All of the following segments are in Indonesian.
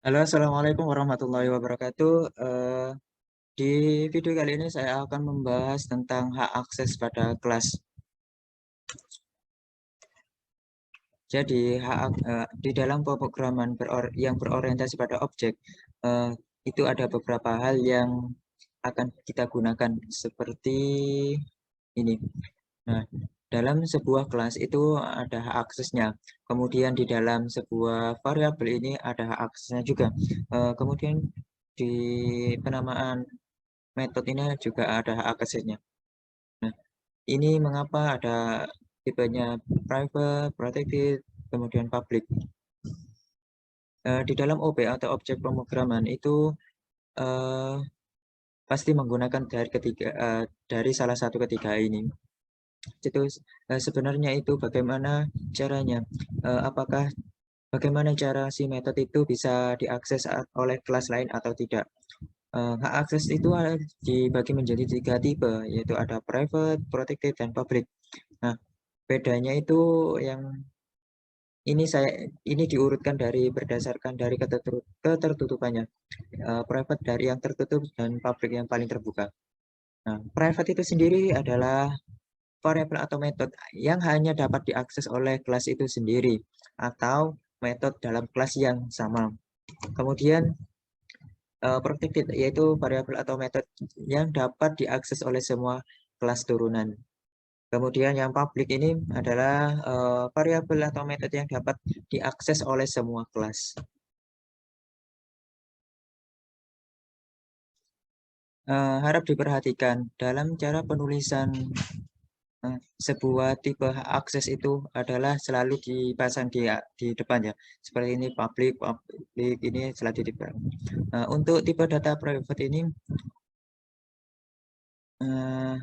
Halo, assalamualaikum warahmatullahi wabarakatuh. Di video kali ini saya akan membahas tentang hak akses pada kelas. Jadi, di dalam pemrograman yang berorientasi pada objek, eh, itu ada beberapa hal yang akan kita gunakan seperti ini. Nah, dalam sebuah kelas itu ada hak aksesnya. Kemudian di dalam sebuah variabel ini ada hak aksesnya juga. Kemudian di penamaan metode ini juga ada hak aksesnya. Nah, ini mengapa ada tipenya private, protected, kemudian public. Di dalam OP atau objek pemrograman itu eh, pasti menggunakan dari salah satu ketiga ini. Itu sebenarnya itu bagaimana caranya? Apakah bagaimana cara si metode itu bisa diakses oleh kelas lain atau tidak? Hak akses itu dibagi menjadi 3 tipe, yaitu ada private, protected, dan public. Nah, bedanya itu yang ini diurutkan berdasarkan dari ketertutupannya. Private dari yang tertutup dan public yang paling terbuka. Nah, private itu sendiri adalah variabel atau metode yang hanya dapat diakses oleh kelas itu sendiri atau metode dalam kelas yang sama. Kemudian protected yaitu variabel atau metode yang dapat diakses oleh semua kelas turunan. Kemudian yang publik ini adalah variabel atau metode yang dapat diakses oleh semua kelas. Harap diperhatikan dalam cara penulisan sebuah tipe hak akses itu adalah selalu dipasang di depan ya. Seperti ini public ini selalu di depan. Untuk tipe data private ini uh,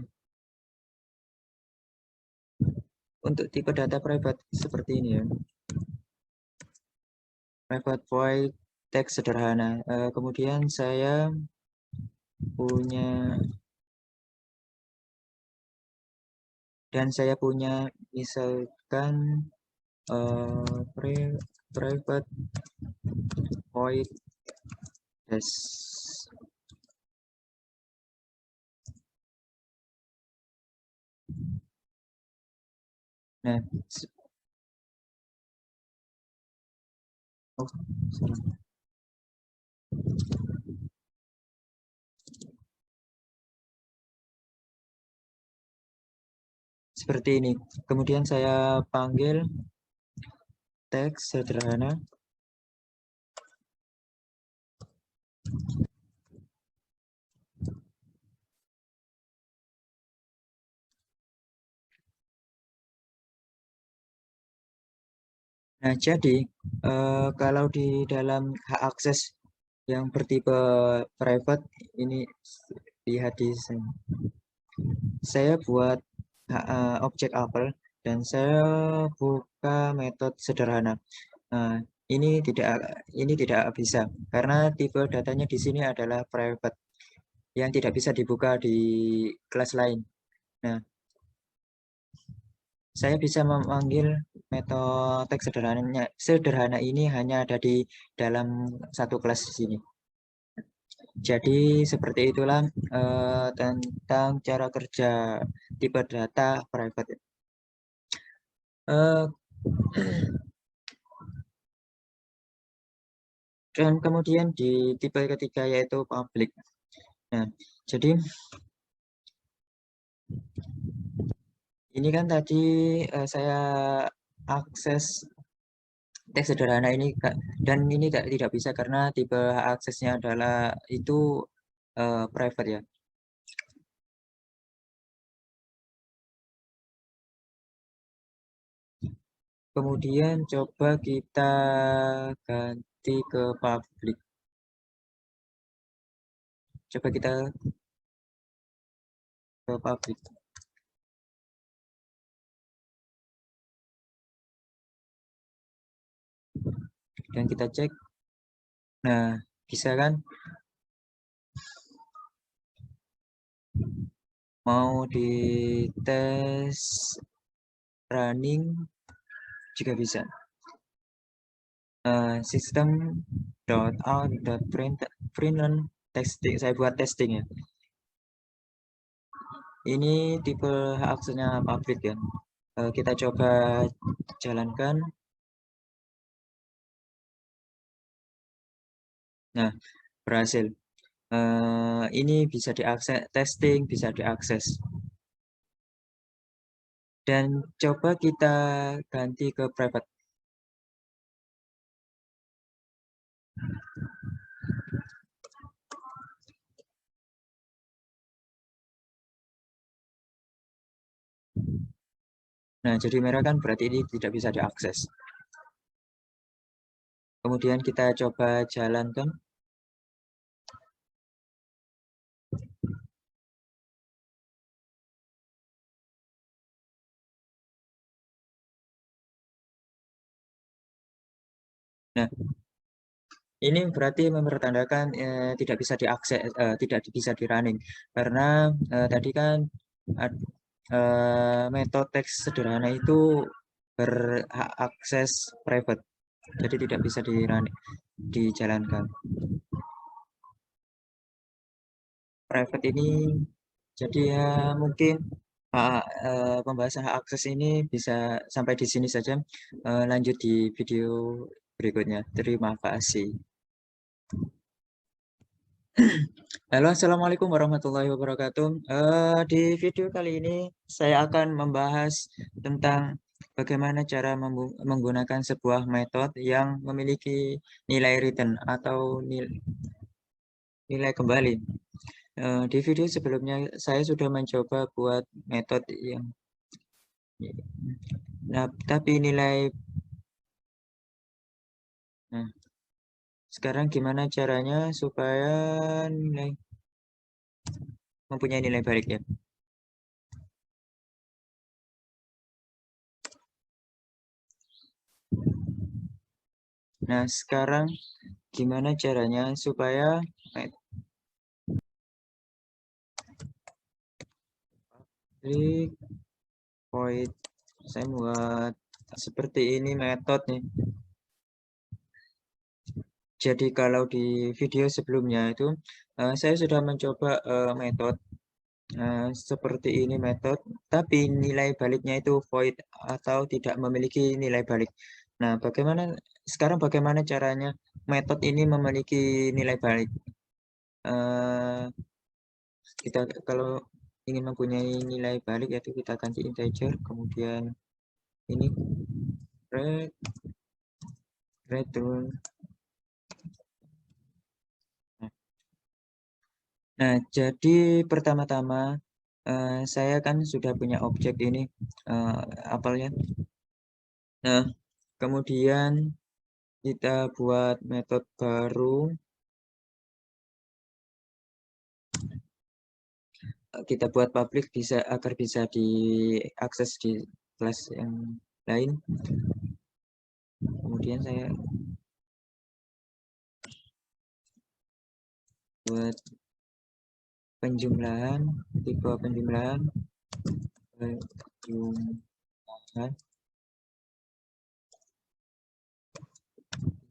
untuk tipe data private seperti ini ya. Private void teks sederhana. Kemudian saya punya misalkan private void test. Nah, oh, salah. Seperti ini. Kemudian saya panggil teks sederhana. Nah, jadi kalau di dalam hak akses yang bertipe private ini lihat di sini. Saya buat objek apel dan saya buka metode sederhana. Nah, ini tidak bisa karena tipe datanya di sini adalah private yang tidak bisa dibuka di kelas lain. Nah, saya bisa memanggil metode teks sederhana ini hanya ada di dalam satu kelas di sini. Jadi seperti itulah tentang cara kerja tipe data private. Eh, dan kemudian di tipe ketiga yaitu public. Nah, jadi ini kan tadi saya akses teks sederhana ini Kak, dan ini tidak bisa karena tipe aksesnya adalah itu private ya. Kemudian coba kita ganti ke public. Coba kita ke public dan kita cek. Nah, bisa kan? Mau di tes running juga bisa. system.out.println testing. Saya buat testing ya. Ini tipe hak aksesnya public ya. Kita coba jalankan. Nah, berhasil. Ini bisa diakses, testing bisa diakses. Dan coba kita ganti ke private. Nah, jadi merah kan berarti ini tidak bisa diakses. Kemudian kita coba jalankan. Nah, ini berarti mempertandakan tidak bisa diakses, tidak bisa di running karena tadi kan metode teks sederhana itu berhak akses private, jadi tidak bisa di running, dijalankan. Private ini jadi ya mungkin pembahasan hak akses ini bisa sampai di sini saja. Lanjut di video berikutnya. Terima kasih. Halo, Assalamualaikum warahmatullahi wabarakatuh. Di video kali ini saya akan membahas tentang bagaimana cara menggunakan sebuah metode yang memiliki nilai return atau nilai kembali. Di video sebelumnya saya sudah mencoba buat metode yang tapi nah, sekarang gimana caranya supaya mempunyai nilai balik ya. Nah, sekarang gimana caranya supaya void saya buat seperti ini metode nih. Jadi kalau di video sebelumnya itu saya sudah mencoba metode seperti ini metode, tapi nilai baliknya itu void atau tidak memiliki nilai balik. Nah, bagaimana caranya metode ini memiliki nilai balik? Kita kalau ingin mempunyai nilai balik yaitu kita ganti integer, kemudian ini return. Nah, jadi pertama-tama saya kan sudah punya objek ini apelnya. Nah, kemudian kita buat metode baru. Kita buat public agar bisa diakses di kelas yang lain. Kemudian saya buat penjumlahan, tipe penjumlahan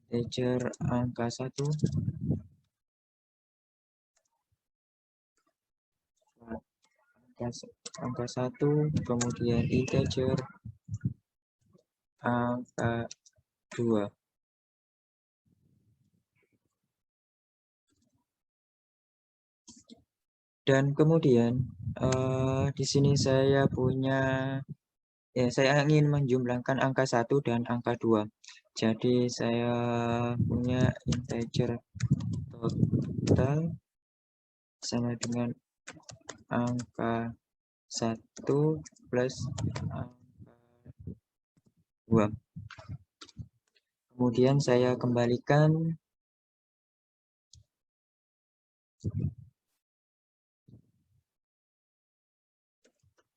integer angka 1 angka 1, kemudian integer angka 2. Dan kemudian di sini saya punya saya ingin menjumlahkan angka 1 dan angka 2. Jadi saya punya integer total sama dengan angka 1 plus angka 2. Kemudian saya kembalikan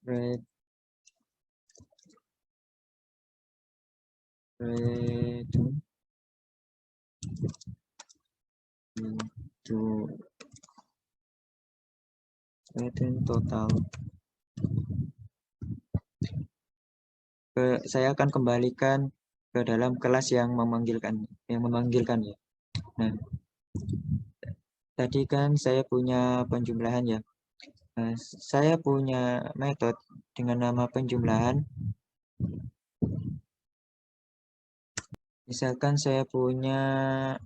return total. Saya akan kembalikan ke dalam kelas yang memanggilkan ya. Nah, tadi kan saya punya penjumlahan ya. Nah, saya punya metode dengan nama penjumlahan. Misalkan saya punya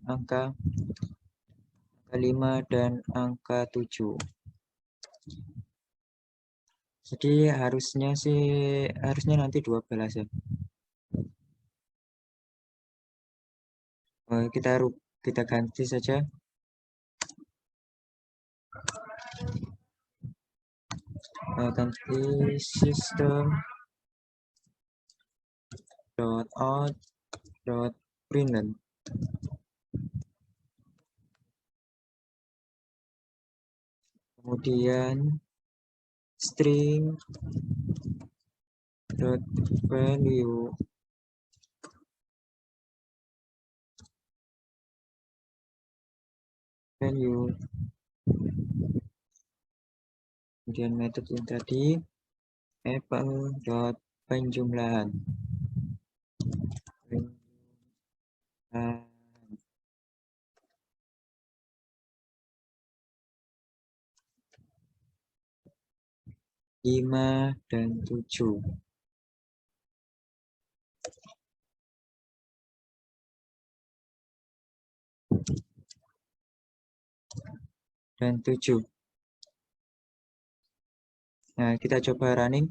angka 5 dan angka 7. Jadi harusnya nanti 12 ya. Kita ganti saja. Ganti sistem dot out dot println. Kemudian string dot value kemudian metode yang tadi apple dot penjumlahan. 5 dan 7. Dan 7. Nah, kita coba running.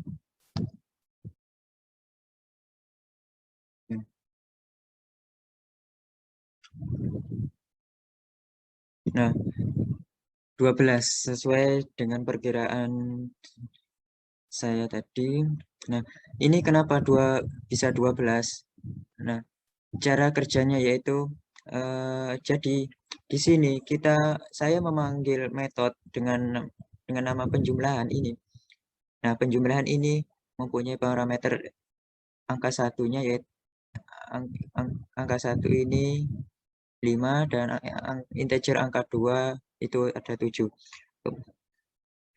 Nah, 12 sesuai dengan perkiraan saya tadi. Nah, ini kenapa bisa 12? Nah, cara kerjanya yaitu jadi di sini saya memanggil metode dengan nama penjumlahan ini. Nah, penjumlahan ini mempunyai parameter angka satunya yaitu angka 1 ini 5 dan integer angka 2 itu ada 7.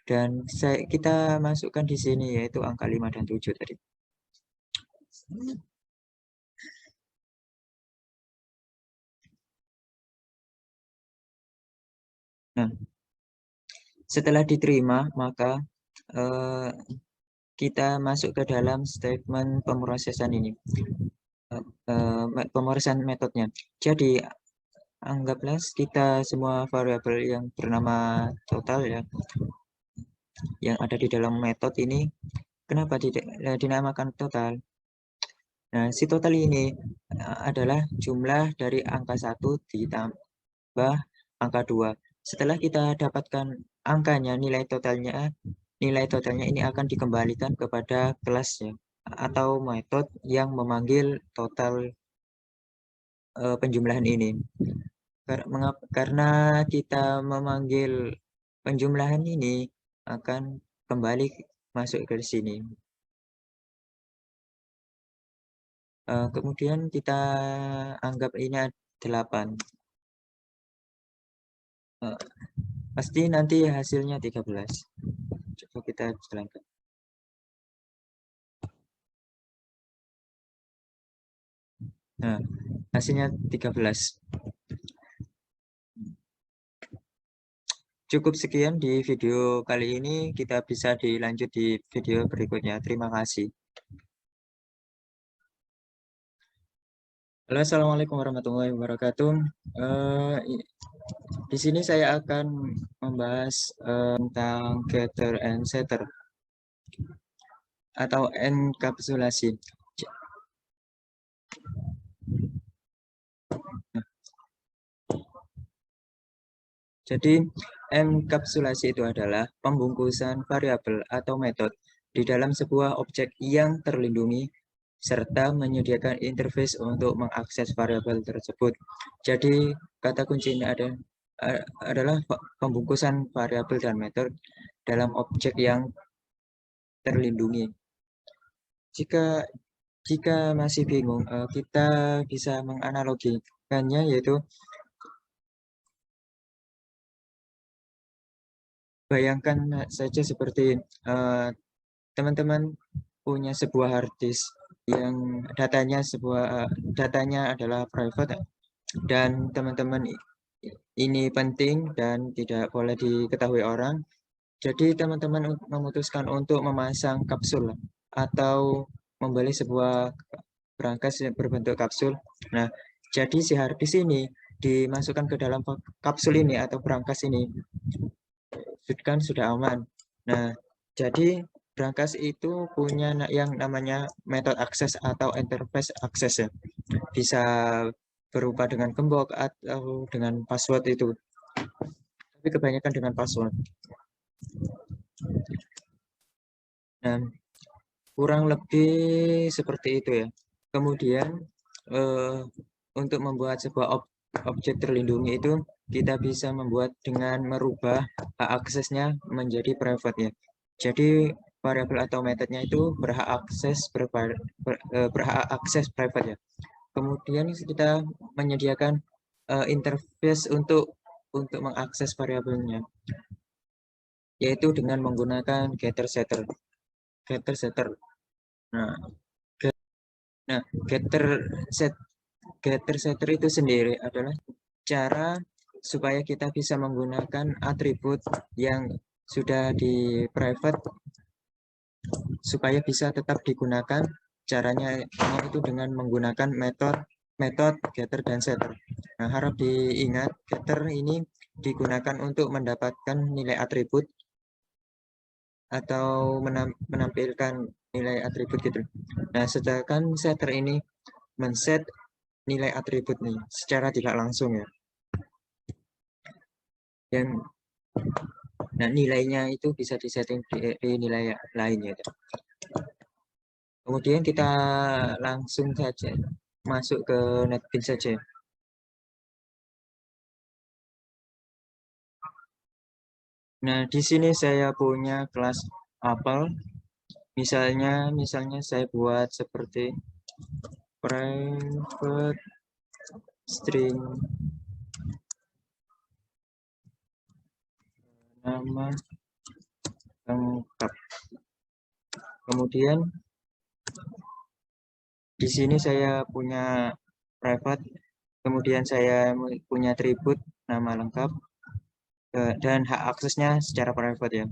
Dan kita masukkan di sini yaitu angka 5 dan 7 tadi. Nah, setelah diterima, maka kita masuk ke dalam statement pemrosesan ini. Pemrosesan metodenya. Jadi, anggaplah kita semua variabel yang bernama total ya, yang ada di dalam metode ini, kenapa dinamakan total? Nah, si total ini adalah jumlah dari angka 1 ditambah angka 2. Setelah kita dapatkan angkanya, nilai totalnya ini akan dikembalikan kepada kelasnya atau metode yang memanggil total penjumlahan ini. Karena kita memanggil penjumlahan ini akan kembali masuk ke sini. Kemudian kita anggap ini 8. Pasti nanti hasilnya 13. Coba kita jalankan. Nah, hasilnya 13. Cukup sekian di video kali ini. Kita bisa dilanjut di video berikutnya. Terima kasih. Halo, assalamualaikum warahmatullahi wabarakatuh. Di sini saya akan membahas tentang getter and setter atau enkapsulasi. Jadi, enkapsulasi itu adalah pembungkusan variabel atau metode di dalam sebuah objek yang terlindungi serta menyediakan interface untuk mengakses variabel tersebut. Jadi, kata kuncinya adalah pembungkusan variabel dan metode dalam objek yang terlindungi. Jika masih bingung, kita bisa menganalogikannya yaitu bayangkan saja seperti teman-teman punya sebuah hard disk. yang datanya adalah private dan teman-teman ini penting dan tidak boleh diketahui orang. Jadi teman-teman memutuskan untuk memasang kapsul atau membeli sebuah berangkas yang berbentuk kapsul. Nah, jadi si hard disk ini dimasukkan ke dalam kapsul ini atau berangkas ini kan sudah aman. Nah, jadi berangkas itu punya yang namanya method akses atau interface akses ya. Bisa berupa dengan gembok atau dengan password itu. Tapi kebanyakan dengan password. Nah, kurang lebih seperti itu ya. Kemudian untuk membuat sebuah objek terlindungi itu kita bisa membuat dengan merubah hak aksesnya menjadi private ya. Jadi variabel atau metodenya itu berhak akses private ya. Kemudian kita menyediakan interface untuk mengakses variabelnya, yaitu dengan menggunakan getter setter. Nah, Nah, getter setter itu sendiri adalah cara supaya kita bisa menggunakan atribut yang sudah di private supaya bisa tetap digunakan. Caranya itu dengan menggunakan metode getter dan setter. Nah, harap diingat getter ini digunakan untuk mendapatkan nilai atribut atau menampilkan nilai atribut gitu. Nah, sedangkan setter ini men-set nilai atribut nih secara tidak langsung ya. Dan nah, nilainya itu bisa disetting di nilai lain ya. Kemudian kita langsung saja masuk ke NetBeans saja. Nah, di sini saya punya kelas apel. Misalnya saya buat seperti private string nama lengkap. Kemudian di sini saya punya private, kemudian saya punya atribut nama lengkap dan hak aksesnya secara private ya.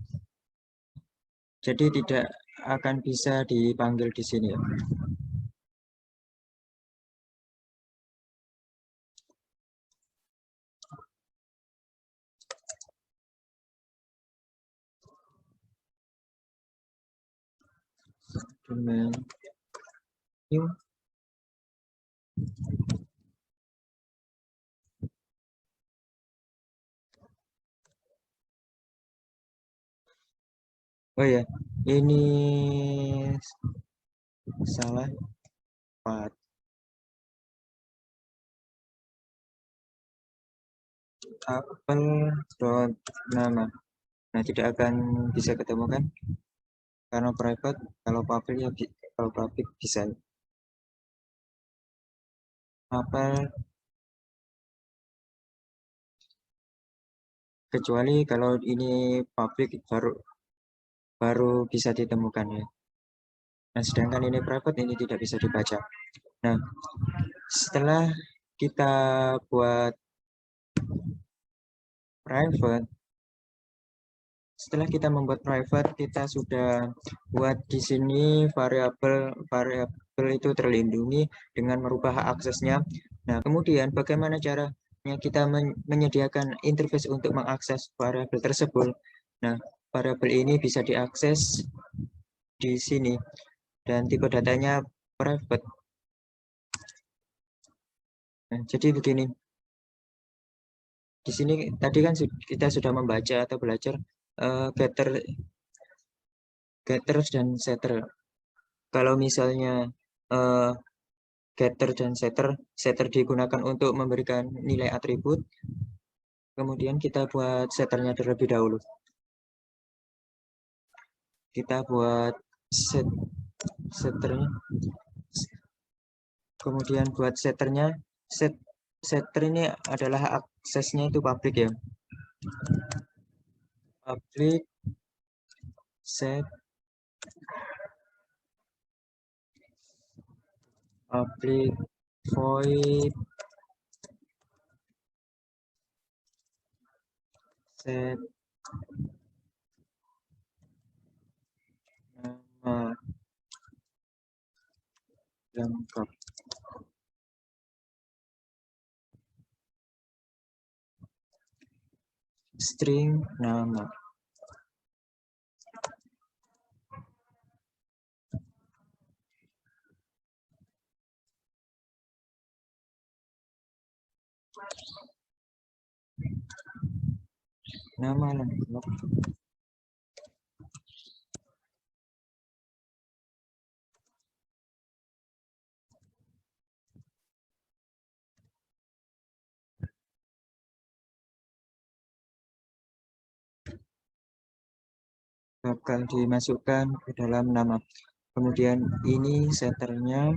Jadi tidak akan bisa dipanggil di sini ya. Domain new. Oh ya, ini salah part. Apel dot nama. Nah, tidak akan bisa ketemu kan? Karena private, kalau public ya kalau public bisa. Apel kecuali kalau ini public baru bisa ditemukan ya. Nah, sedangkan ini private ini tidak bisa dibaca. Nah, setelah kita buat private, setelah kita membuat private, kita sudah buat di sini variabel itu terlindungi dengan merubah hak aksesnya. Nah, kemudian bagaimana caranya kita menyediakan interface untuk mengakses variabel tersebut? Nah, variabel ini bisa diakses di sini dan tipe datanya private. Nah, jadi begini. Di sini tadi kan kita sudah membaca atau belajar getter dan setter. Kalau misalnya uh, getter dan setter digunakan untuk memberikan nilai atribut, kemudian kita buat setternya terlebih dahulu. Kita buat setternya, kemudian buat setternya. Setter ini adalah aksesnya itu public ya. Public set public void set nama lengkap. String nama. Nama lengkap. Bakal dimasukkan ke dalam nama. Kemudian ini setternya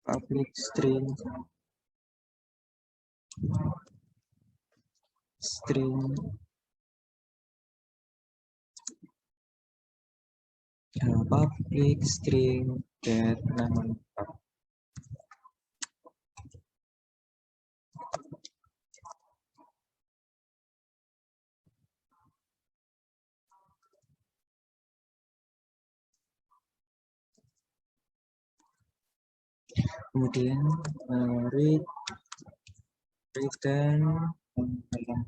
public string public string get nama lengkap. Kemudian return nama lengkap.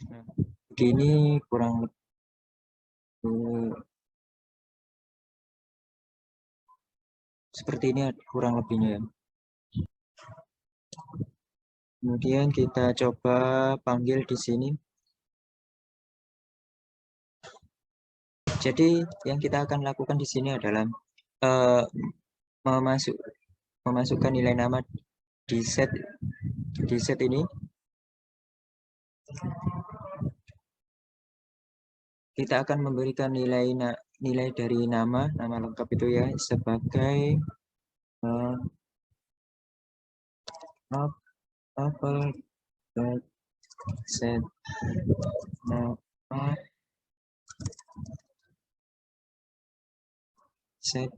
Nah, begini kurang lebih seperti ini kurang lebihnya ya. Kemudian kita coba panggil di sini. Jadi yang kita akan lakukan di sini adalah memasukkan nilai nama di set ini. Kita akan memberikan nilai dari nama lengkap itu ya sebagai apple set nama set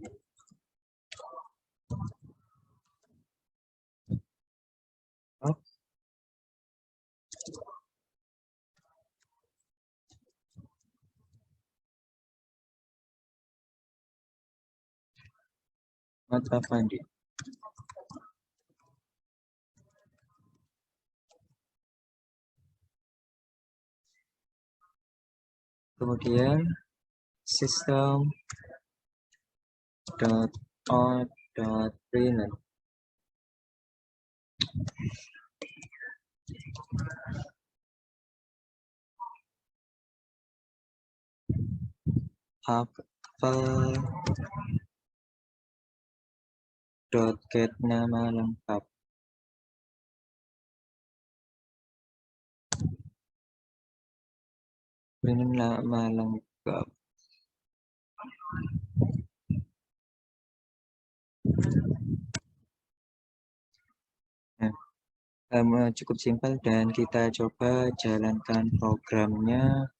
up mata Fandi. Kemudian system.out.println apple.get nama lengkap. Ini nama lengkap. Nah, cukup simpel dan kita coba jalankan programnya.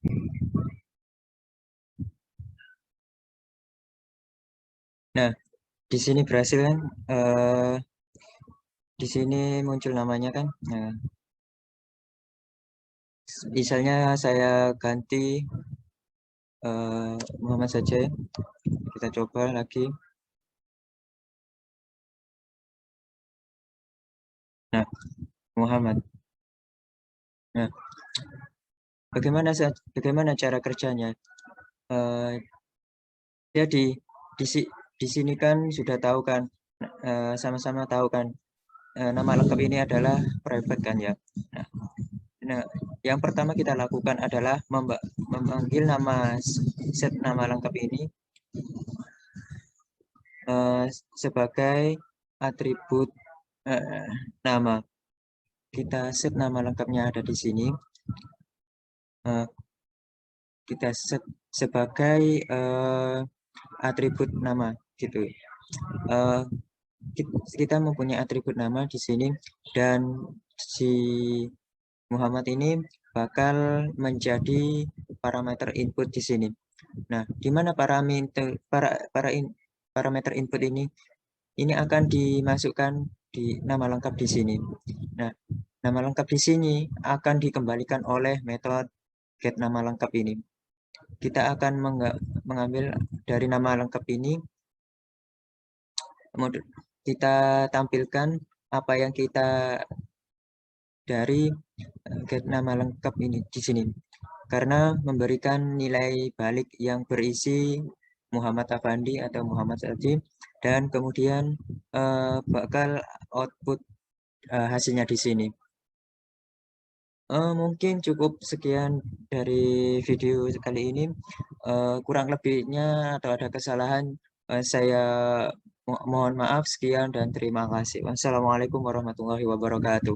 Nah, di sini berhasil kan? Di sini muncul namanya kan? Nah, misalnya saya ganti Muhammad saja. Kita coba lagi. Nah, Muhammad. Nah, bagaimana cara kerjanya? Jadi di sini kan sudah tahu kan, sama-sama tahu kan, nama lengkap ini adalah private kan ya. Nah, yang pertama kita lakukan adalah memanggil set nama lengkap ini sebagai atribut nama. Kita set nama lengkapnya ada di sini. Kita set sebagai atribut nama gitu. kita mempunyai atribut nama di sini, dan si Muhammad ini bakal menjadi parameter input di sini. Nah, di mana parameter input ini akan dimasukkan di nama lengkap di sini. Nah, nama lengkap di sini akan dikembalikan oleh metode get nama lengkap ini. Kita akan mengambil dari nama lengkap ini, kita tampilkan apa yang kita dari get nama lengkap ini di sini, karena memberikan nilai balik yang berisi Muhammad Afandi atau Muhammad Saji, dan kemudian bakal output hasilnya di sini. Mungkin cukup sekian dari video kali ini. Kurang lebihnya atau ada kesalahan, saya mohon maaf. Sekian dan terima kasih. Wassalamualaikum warahmatullahi wabarakatuh.